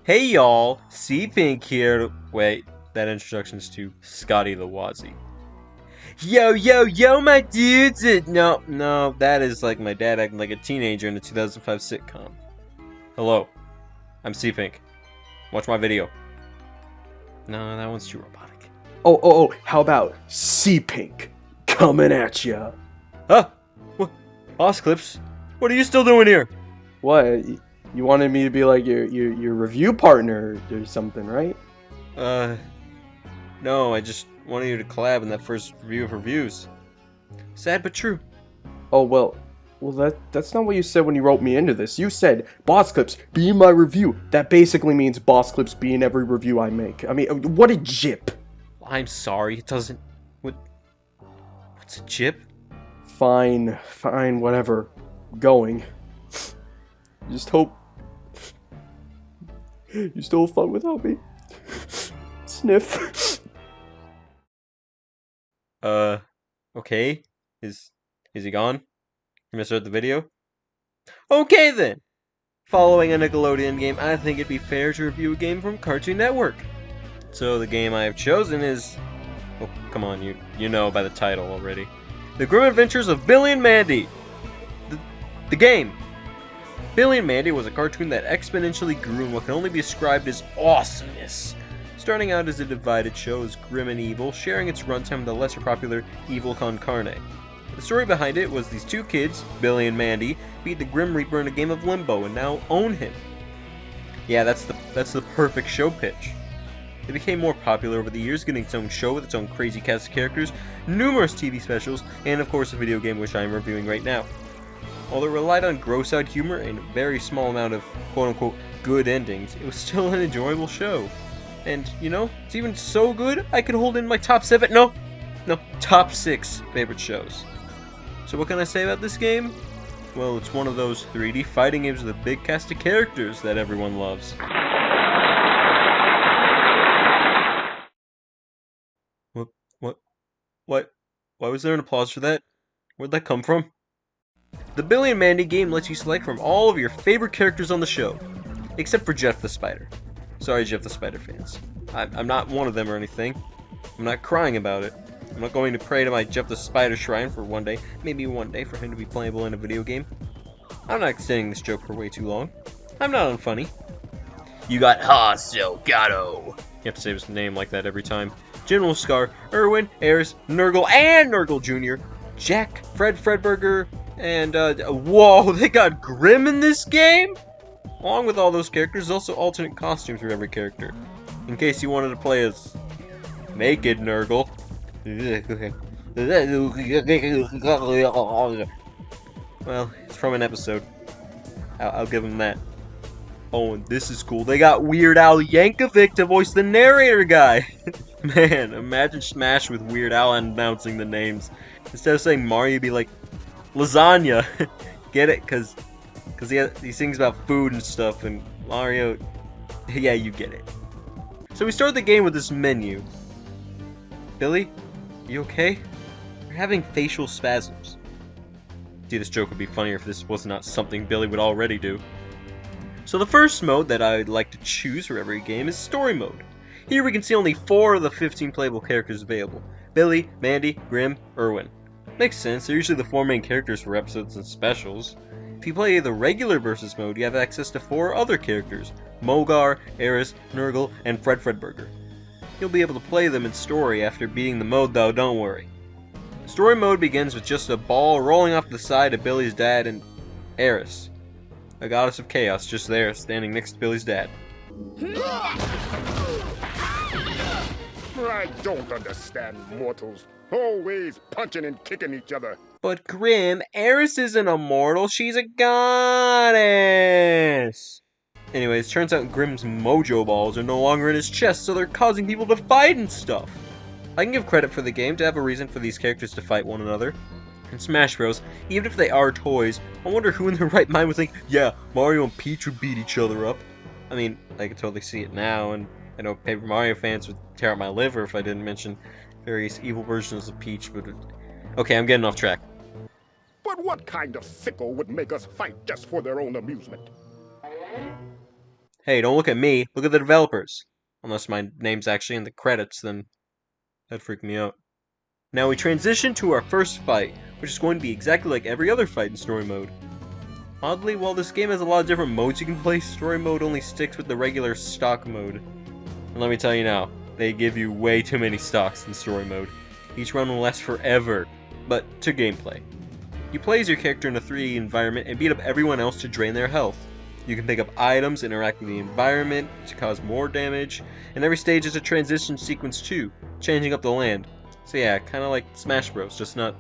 Hey y'all, Cpink here. Wait, that introduction's to Scotty the Wazzy. Yo, my dudes! No, that is like my dad acting like a teenager in a 2005 sitcom. Hello, I'm Cpink. Watch my video. No, that one's too robotic. Oh, how about Cpink coming at ya? Huh? What? Boss Clips? What are you still doing here? What? You wanted me to be like your review partner or something, right? No, I just wanted you to collab in that first review of reviews. Sad but true. Oh well, that's not what you said when you wrote me into this. You said Boss Clips be in my review. That basically means Boss Clips be in every review I make. I mean, what a jip. I'm sorry, it doesn't... What's a jip? Fine, whatever. Going. Just hope you still have fun without me. Sniff. Okay. Is he gone? You gonna start the video? Okay then! Following a Nickelodeon game, I think it'd be fair to review a game from Cartoon Network. So the game I have chosen is... Oh, come on, you know by the title already. The Grim Adventures of Billy and Mandy! The game! Billy and Mandy was a cartoon that exponentially grew in what can only be described as awesomeness. Starting out as a divided show as grim and evil, sharing its runtime with the lesser popular Evil Con Carne. The story behind it was these two kids, Billy and Mandy, beat the Grim Reaper in a game of Limbo and now own him. Yeah, that's the perfect show pitch. It became more popular over the years, getting its own show with its own crazy cast of characters, numerous TV specials, and of course a video game which I am reviewing right now. Although it relied on gross-out humor and a very small amount of quote-unquote good endings, it was still an enjoyable show. And, you know, it's even so good, I could hold in my top 7, no, top 6 favorite shows. So what can I say about this game? Well, it's one of those 3D fighting games with a big cast of characters that everyone loves. What? Why was there an applause for that? Where'd that come from? The Billy and Mandy game lets you select from all of your favorite characters on the show, except for Jeff the Spider. Sorry, Jeff the Spider fans. I'm not one of them or anything. I'm not crying about it. I'm not going to pray to my Jeff the Spider shrine for one day, maybe one day, for him to be playable in a video game. I'm not extending this joke for way too long. I'm not unfunny. You got Gato. You have to say his name like that every time. General Scar, Irwin, Eris, Nurgle, and Nurgle Jr., Jack, Fredburger, and, whoa, they got Grim in this game? Along with all those characters, there's also alternate costumes for every character. In case you wanted to play as naked Nurgle. Well, it's from an episode. I'll give them that. Oh, and this is cool. They got Weird Al Yankovic to voice the narrator guy. Man, imagine Smash with Weird Al announcing the names. Instead of saying Mario, you'd be like, lasagna. Get it? Because he sings about food and stuff, and Mario, yeah, you get it. So we start the game with this menu. Billy, you okay? You're having facial spasms. See, this joke would be funnier if this was not something Billy would already do. So the first mode that I'd like to choose for every game is Story Mode. Here we can see only 4 of the 15 playable characters available. Billy, Mandy, Grim, Irwin. Makes sense, they're usually the 4 main characters for episodes and specials. If you play the regular versus mode, you have access to 4 other characters. Mogar, Eris, Nurgle, and Fredburger. You'll be able to play them in story after beating the mode though, don't worry. Story mode begins with just a ball rolling off the side of Billy's dad and Eris. A goddess of chaos just there, standing next to Billy's dad. I don't understand mortals. Always punching and kicking each other. But Grim, Eris isn't a mortal, she's a goddess! Anyways, turns out Grim's mojo balls are no longer in his chest, so they're causing people to fight and stuff. I can give credit for the game to have a reason for these characters to fight one another. In Smash Bros, even if they are toys, I wonder who in their right mind would think, yeah, Mario and Peach would beat each other up. I mean, I can totally see it now, and I know Paper Mario fans would tear out my liver if I didn't mention various evil versions of Peach, but... Okay, I'm getting off track. But what kind of sicko would make us fight just for their own amusement? Hey, don't look at me, look at the developers. Unless my name's actually in the credits, then that'd freak me out. Now we transition to our first fight, which is going to be exactly like every other fight in story mode. Oddly, while this game has a lot of different modes you can play, story mode only sticks with the regular stock mode. And let me tell you now, they give you way too many stocks in story mode. Each run will last forever. But to gameplay. You play as your character in a 3D environment and beat up everyone else to drain their health. You can pick up items, interact with the environment to cause more damage, and every stage is a transition sequence too, changing up the land. So yeah, kinda like Smash Bros, just not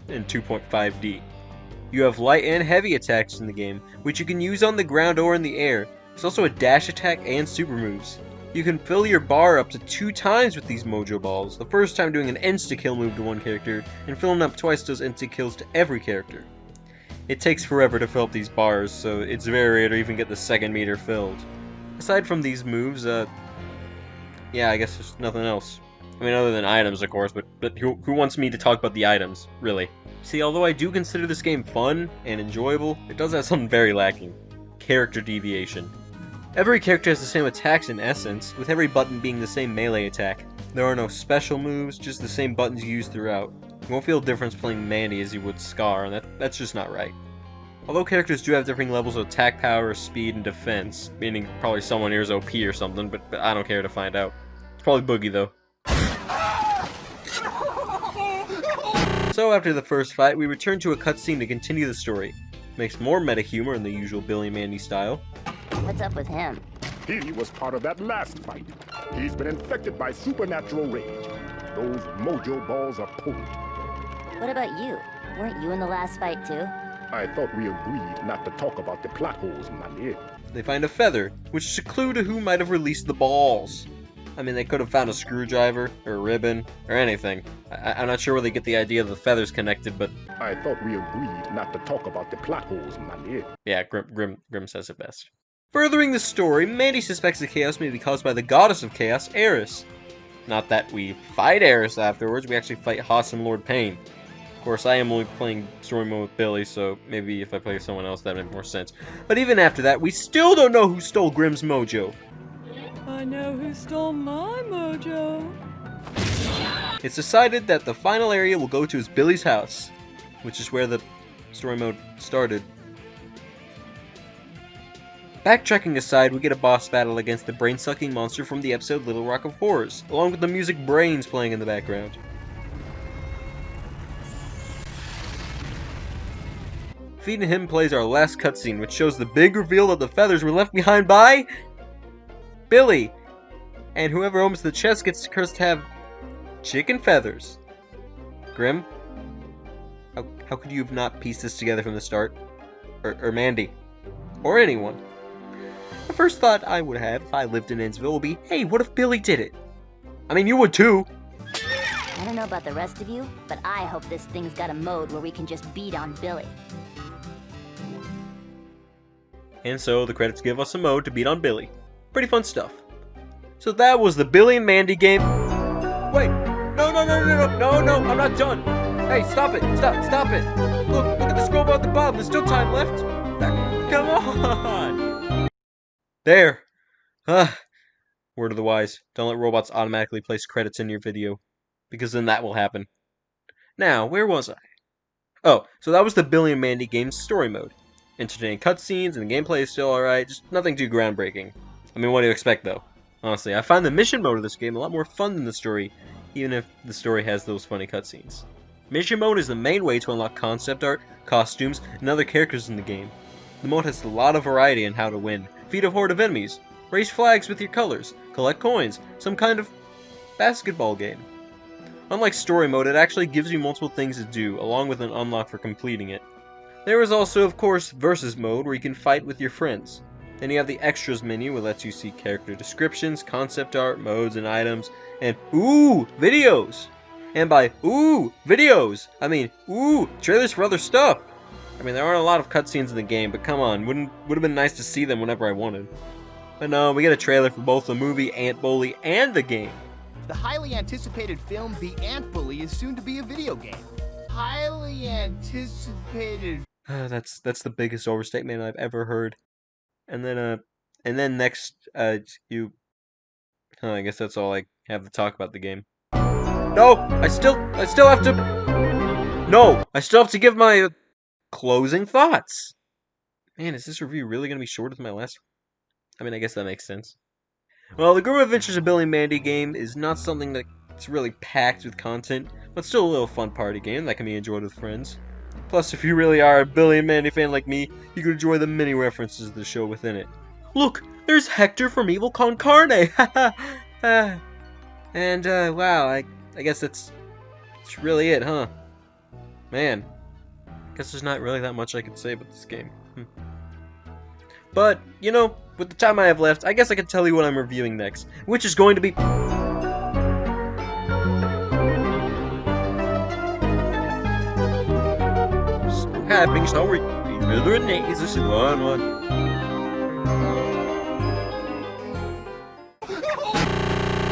in 2.5D. You have light and heavy attacks in the game, which you can use on the ground or in the air. There's also a dash attack and super moves. You can fill your bar up to 2 times with these mojo balls, the first time doing an insta-kill move to one character, and filling up twice does insta-kills to every character. It takes forever to fill up these bars, so it's very rare to even get the second meter filled. Aside from these moves, yeah, I guess there's nothing else. I mean, other than items, of course, but who wants me to talk about the items, really? See, although I do consider this game fun and enjoyable, it does have something very lacking. Character deviation. Every character has the same attacks in essence, with every button being the same melee attack. There are no special moves, just the same buttons you use throughout. You won't feel a difference playing Mandy as you would Scar, and that's just not right. Although characters do have differing levels of attack power, speed, and defense, meaning probably someone here is OP or something, but I don't care to find out. It's probably Boogie though. So after the first fight, we return to a cutscene to continue the story. Makes more meta humor in the usual Billy and Mandy style. What's up with him? He was part of that last fight. He's been infected by supernatural rage. Those mojo balls are potent. What about you? Weren't you in the last fight too? I thought we agreed not to talk about the plot holes, Mandy. They find a feather, which is a clue to who might have released the balls. I mean, they could have found a screwdriver, or a ribbon, or anything. I'm not sure where they get the idea of the feathers connected, but... I thought we agreed not to talk about the plot holes, Mandy. Yeah, Grim says it best. Furthering the story, Mandy suspects the chaos may be caused by the goddess of chaos, Eris. Not that we fight Eris afterwards, we actually fight Haas and Lord Pain. Of course, I am only playing story mode with Billy, so maybe if I play with someone else that would make more sense. But even after that, we still don't know who stole Grim's mojo. I know who stole my mojo. It's decided that the final area will go to is Billy's house, which is where the story mode started. Backtracking aside, we get a boss battle against the brain-sucking monster from the episode Little Rock of Horrors, along with the music Brains playing in the background. Feeding him plays our last cutscene, which shows the big reveal that the feathers were left behind by... Billy! And whoever opens the chest gets cursed to have... chicken feathers. Grim? How could you have not pieced this together from the start? Or Mandy? Or anyone? The first thought I would have if I lived in Innsville would be, hey, what if Billy did it? I mean, you would too. I don't know about the rest of you, but I hope this thing's got a mode where we can just beat on Billy. And so the credits give us a mode to beat on Billy. Pretty fun stuff. So that was the Billy and Mandy game. Wait, no, I'm not done. Hey, stop it, stop it. Look at the scroll bar at the bottom, there's still time left. Come on. There. Word of the wise, don't let robots automatically place credits in your video, because then that will happen. Now, where was I? Oh, so that was the Billy and Mandy game's story mode. Entertaining cutscenes, and the gameplay is still alright, just nothing too groundbreaking. I mean, what do you expect, though? Honestly, I find the mission mode of this game a lot more fun than the story, even if the story has those funny cutscenes. Mission mode is the main way to unlock concept art, costumes, and other characters in the game. The mode has a lot of variety in how to win, defeat a horde of enemies, raise flags with your colors, collect coins, some kind of basketball game. Unlike story mode, it actually gives you multiple things to do, along with an unlock for completing it. There is also, of course, versus mode, where you can fight with your friends. Then you have the extras menu, which lets you see character descriptions, concept art, modes, and items, and ooh, videos! And by ooh, videos, I mean ooh, trailers for other stuff! I mean, there aren't a lot of cutscenes in the game, but come on, would have been nice to see them whenever I wanted. But no, we get a trailer for both the movie Ant Bully and the game. The highly anticipated film The Ant Bully is soon to be a video game. Highly anticipated. That's the biggest overstatement I've ever heard. And then And then next, you... I guess that's all I have to talk about the game. No! I still have to... No! I still have to give my closing thoughts! Man, is this review really gonna be shorter than my last... I mean, I guess that makes sense. Well, the Group Adventures of Billy and Mandy game is not something that's really packed with content, but still a little fun party game that can be enjoyed with friends. Plus, if you really are a Billy and Mandy fan like me, you can enjoy the many references to the show within it. Look, there's Hector from Evil Con Carne! And, wow, I guess that's really it, huh? Man, guess there's not really that much I can say about this game. But, you know, with the time I have left, I guess I can tell you what I'm reviewing next, which is going to be... Having sorry, another names, this is one.